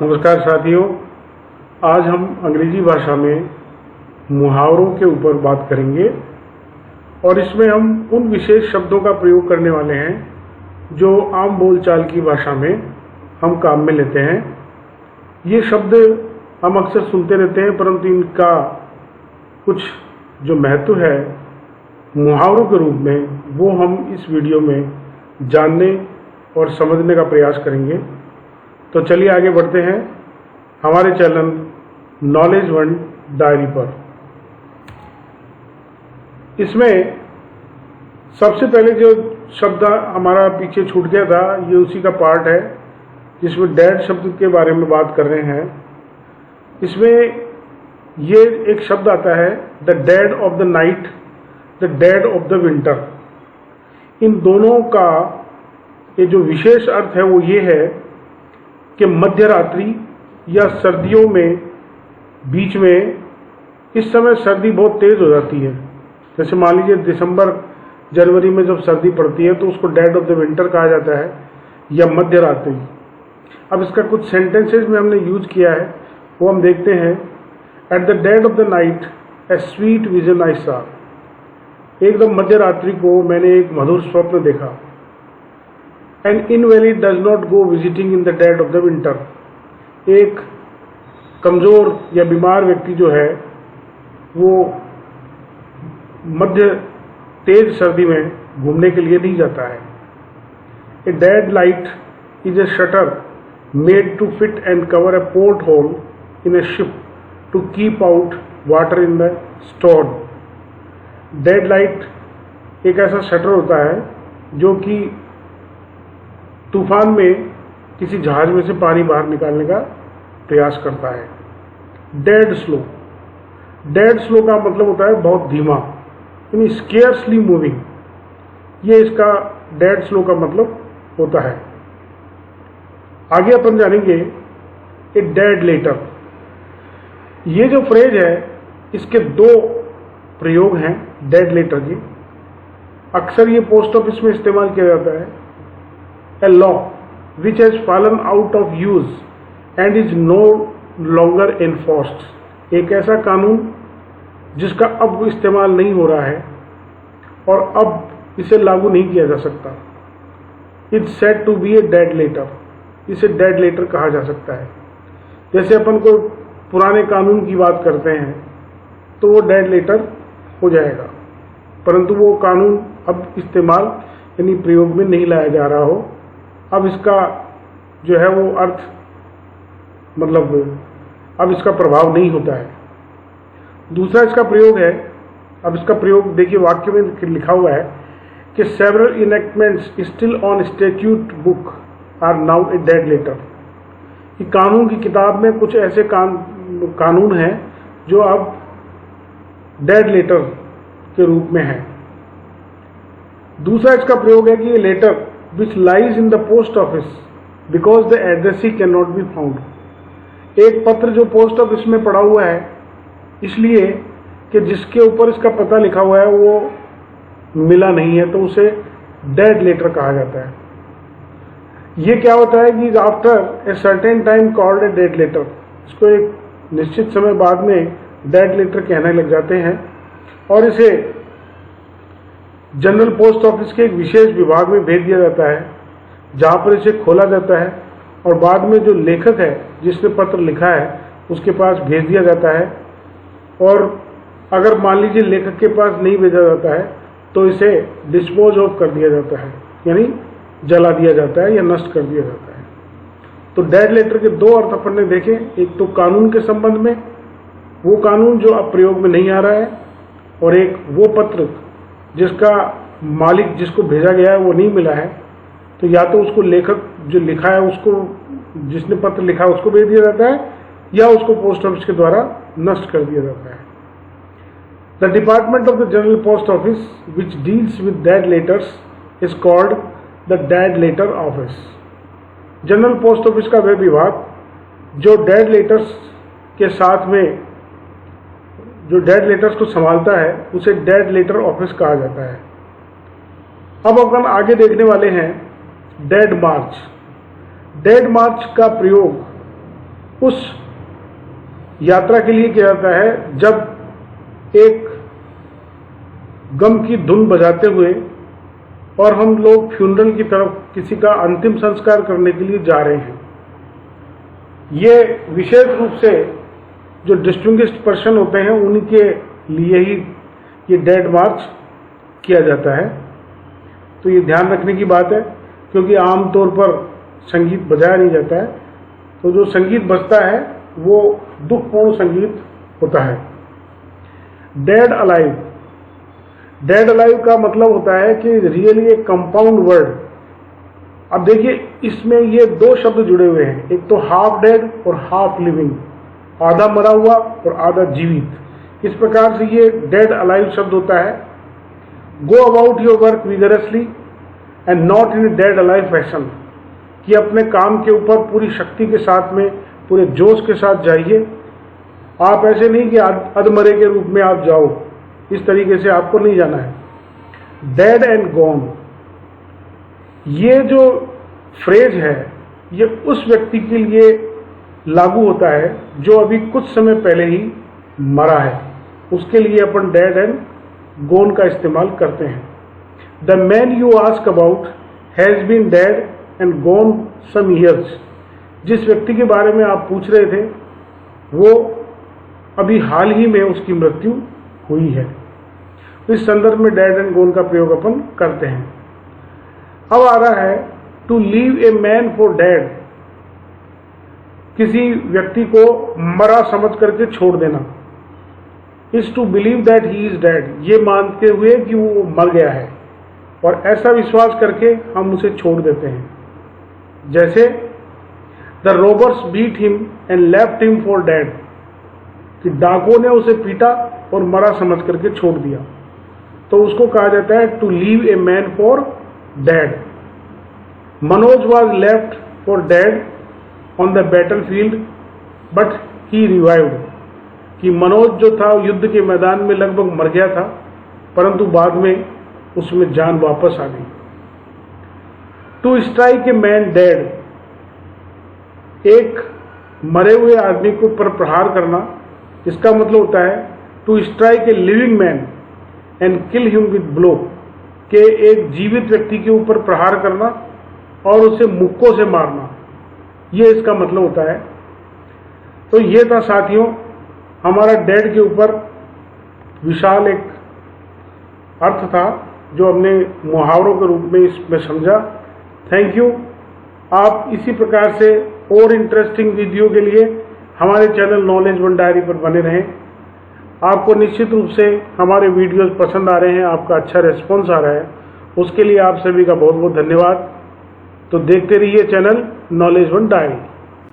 नमस्कार साथियों, आज हम अंग्रेजी भाषा में मुहावरों के ऊपर बात करेंगे और इसमें हम उन विशेष शब्दों का प्रयोग करने वाले हैं जो आम बोलचाल की भाषा में हम काम में लेते हैं। ये शब्द हम अक्सर सुनते रहते हैं, परंतु इनका कुछ जो महत्व है मुहावरों के रूप में वो हम इस वीडियो में जानने और समझने का प्रयास करेंगे। तो चलिए आगे बढ़ते हैं हमारे चैनल नॉलेज वन डायरी पर। इसमें सबसे पहले जो शब्द हमारा पीछे छूट गया था ये उसी का पार्ट है जिसमें डैड शब्द के बारे में बात कर रहे हैं। इसमें ये एक शब्द आता है the dead of the night, the dead of the winter. इन दोनों का ये जो विशेष अर्थ है वो ये है कि मध्य रात्रि या सर्दियों में बीच में इस समय सर्दी बहुत तेज़ हो जाती है। जैसे मान लीजिए दिसंबर जनवरी में जब सर्दी पड़ती है तो उसको डेड ऑफ द विंटर कहा जाता है या मध्य रात्रि। अब इसका कुछ सेंटेंसेस में हमने यूज किया है वो हम देखते हैं। At the dead of the night A sweet vision I saw. एकदम मध्य रात्रि को मैंने एक मधुर स्वप्न देखा। An invalid does not go visiting in the dead of the winter। एक कमजोर या बीमार व्यक्ति जो है वो मध्य तेज सर्दी में घूमने के लिए नहीं जाता है। A dead light is a shutter made to fit and cover a porthole in a ship to keep out water in the storm। Dead light एक ऐसा शटर होता है जो कि तूफान में किसी जहाज में से पानी बाहर निकालने का प्रयास करता है। डेड स्लो, डेड स्लो का मतलब होता है बहुत धीमा, यानी स्केर्सली मूविंग। ये इसका डेड स्लो का मतलब होता है। आगे अपन जानेंगे ए डेड लेटर। ये जो फ्रेज है इसके दो प्रयोग हैं डेड लेटर के। अक्सर ये पोस्ट ऑफिस में इस्तेमाल किया जाता है। A law which has fallen out of use and is no longer enforced। एक ऐसा कानून जिसका अब इस्तेमाल नहीं हो रहा है और अब इसे लागू नहीं किया जा सकता। It's said to be a dead letter। इसे डेड लेटर कहा जा सकता है। जैसे अपन को पुराने कानून की बात करते हैं तो वो डेड लेटर हो जाएगा, परंतु वो कानून अब इस्तेमाल यानी प्रयोग में नहीं लाया जा रहा हो। अब इसका जो है वो अर्थ मतलब अब इसका प्रभाव नहीं होता है। दूसरा इसका प्रयोग है, अब इसका प्रयोग देखिए वाक्य में लिखा हुआ है कि several enactments still on statute book are now a dead letter. कि कानून की किताब में कुछ ऐसे कानून हैं जो अब डेड लेटर के रूप में है। दूसरा इसका प्रयोग है कि ये letter which lies in the post office because the addressee cannot be found। एक पत्र जो पोस्ट ऑफिस में पड़ा हुआ है इसलिए कि जिसके ऊपर इसका पता लिखा हुआ है वो मिला नहीं है तो उसे डेड लेटर कहा जाता है। ये क्या होता है कि after a certain time called a dead letter, इसको एक निश्चित समय बाद में डेड लेटर कहने लग जाते हैं और इसे जनरल पोस्ट ऑफिस के एक विशेष विभाग में भेज दिया जाता है जहां पर इसे खोला जाता है और बाद में जो लेखक है जिसने पत्र लिखा है उसके पास भेज दिया जाता है। और अगर मान लीजिए लेखक के पास नहीं भेजा जाता है तो इसे डिस्पोज ऑफ कर दिया जाता है, यानी जला दिया जाता है या नष्ट कर दिया जाता है। तो डेड लेटर के दो अर्थ अपन ने देखे, एक तो कानून के संबंध में, वो कानून जो अब प्रयोग में नहीं आ रहा है, और एक वो पत्र जिसका मालिक जिसको भेजा गया है वो नहीं मिला है तो या तो उसको लेखक जो लिखा है उसको जिसने पत्र लिखा है उसको भेज दिया जाता है या उसको पोस्ट ऑफिस के द्वारा नष्ट कर दिया जाता है। The department of the general post office which deals with dead letters is called the dead letter office. General post office का वह विभाग जो डेड लेटर्स के साथ में जो डेड लेटर्स को संभालता है उसे डेड लेटर ऑफिस कहा जाता है। अब अपन आगे देखने वाले हैं डेड मार्च। डेड मार्च का प्रयोग उस यात्रा के लिए किया जाता है जब एक गम की धुन बजाते हुए और हम लोग फ्यूनरल की तरफ किसी का अंतिम संस्कार करने के लिए जा रहे हैं। ये विशेष रूप से जो डिस्टिंग्विश्ड पर्सन होते हैं उन्हीं के लिए ही ये डेड मार्च किया जाता है। तो ये ध्यान रखने की बात है, क्योंकि आमतौर पर संगीत बजाया नहीं जाता है। तो जो संगीत बजता है वो दुखपूर्ण संगीत होता है। डेड अलाइव, डेड अलाइव का मतलब होता है कि रियली एक कंपाउंड वर्ड। अब देखिए इसमें ये दो शब्द जुड़े हुए हैं, एक तो हाफ डेड और हाफ लिविंग, आधा मरा हुआ और आधा जीवित। इस प्रकार से ये डेड अलाइव शब्द होता है। Go about your work vigorously and not in dead alive fashion, कि अपने काम के ऊपर पूरी शक्ति के साथ में, पूरे जोश के साथ जाइए। आप ऐसे नहीं कि अधमरे के रूप में आप जाओ, इस तरीके से आपको नहीं जाना है। डेड एंड गॉन, ये जो फ्रेज है ये उस व्यक्ति के लिए लागू होता है जो अभी कुछ समय पहले ही मरा है, उसके लिए अपन डेड एंड गॉन का इस्तेमाल करते हैं। The man you ask about has been dead and gone some years, जिस व्यक्ति के बारे में आप पूछ रहे थे वो अभी हाल ही में उसकी मृत्यु हुई है। इस संदर्भ में डेड एंड गॉन का प्रयोग अपन करते हैं। अब आ रहा है to leave a man for dead, किसी व्यक्ति को मरा समझ करके छोड़ देना। Is to believe that he is dead, ये मानते हुए कि वो मर गया है और ऐसा विश्वास करके हम उसे छोड़ देते हैं। जैसे the robbers beat him and left him for dead, कि डाकुओं ने उसे पीटा और मरा समझ करके छोड़ दिया, तो उसको कहा जाता है to leave a man for dead. Manoj was left for dead on the battle field but he revived, कि मनोज जो था युद्ध के मैदान में लगभग मर गया था परंतु बाद में उसमें जान वापस आ गई। To strike a man dead, एक मरे हुए आदमी को पर प्रहार करना, इसका मतलब होता है to strike a living man and kill him with blow, के एक जीवित व्यक्ति के ऊपर प्रहार करना और उसे मुक्कों से मारना, ये इसका मतलब होता है। तो ये था साथियों हमारा डेड के ऊपर विशाल एक अर्थ था जो हमने मुहावरों के रूप में इसमें समझा। Thank you. आप इसी प्रकार से और इंटरेस्टिंग वीडियो के लिए हमारे चैनल नॉलेज वन डायरी पर बने रहें। आपको निश्चित रूप से हमारे वीडियोस पसंद आ रहे हैं, आपका अच्छा रिस्पॉन्स आ रहा है, उसके लिए आप सभी का बहुत बहुत धन्यवाद। तो देखते रहिए चैनल नॉलेज वन डायरी।